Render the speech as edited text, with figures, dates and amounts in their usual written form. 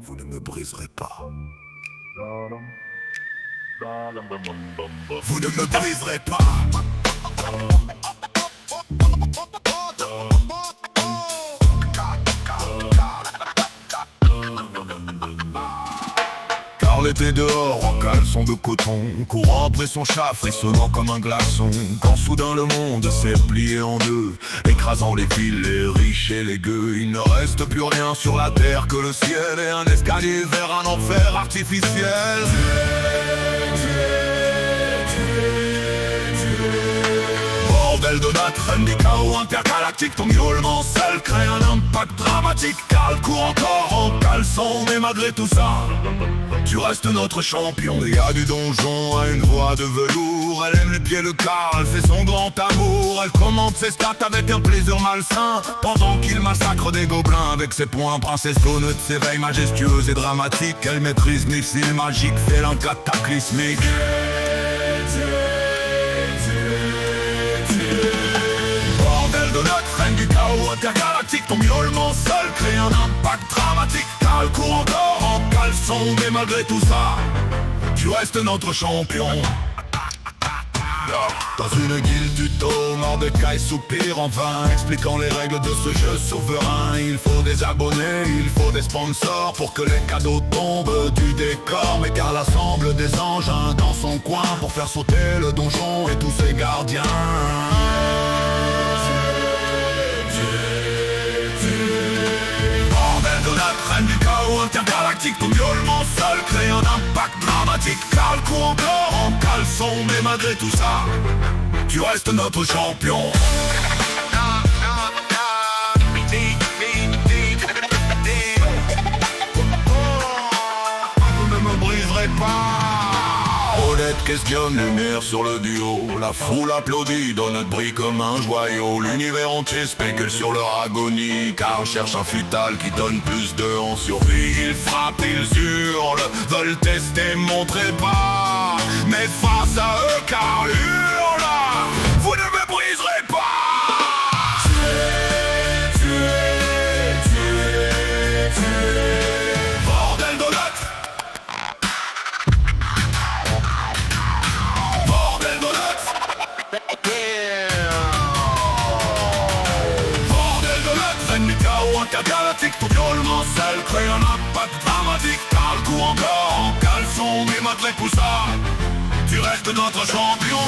Vous ne me briserez pas. Vous ne me briserez pas. Carl était dehors en caleçon de coton, courant après son chat, frissonnant comme un glaçon. Quand soudain le monde s'est plié en deux, écrasant les villes, les riches et les gueux. Il ne reste plus rien sur la terre que le ciel et un escalier vers un enfer artificiel. Bordel de notre haine du chaos intergalactique, ton miaulement seul crée un impact dramatique. Carl court encore en caleçon, mais malgré tout ça, tu restes notre champion. Il y a du donjon à une voix de velours. Elle aime les pieds de Carl, fait son grand amour. Elle commente ses stats avec un plaisir malsain, pendant qu'il massacre des gobelins avec ses poings. Princesse Conneux s'éveille majestueuse et dramatique. Elle maîtrise missile magique, félin cataclysmique. Bordel de notre reine du chaos intergalactique, ton miaulement seul crée un impact dramatique. Carl court encore en caleçon, mais malgré tout ça, tu restes notre champion. Dans une guilde du taux, Mordecai soupire en vain, expliquant les règles de ce jeu souverain. Il faut des abonnés, il faut des sponsors pour que les cadeaux tombent du décor. Mais Carl assemble des engins dans son coin pour faire sauter le donjon et tous ses gardiens. Bordel de la reine du chaos intergalactique, ton miaulement seul crée un impact dramatique. Carl court encore en caleçon, mais malgré tout ça, tu restes notre champion. Vous ne me briserez pas. Paulette questionne lumière sur le duo. La foule applaudit, donne notre bris comme un joyau. L'univers entier spécule sur leur agonie, car cherche un futal qui donne plus de en survie. Ils frappent, ils hurlent, veulent tester, montrer pas. Mais face à eux, Carl hurle. Vous ne me briserez pas. Bordel de notre. Bordel de notre. Bordel de notre reine du chaos intergalactique, ton miaulement seul crée un impact dramatique. Carl court encore en caleçon, mais malgré tout ça, tu restes notre champion.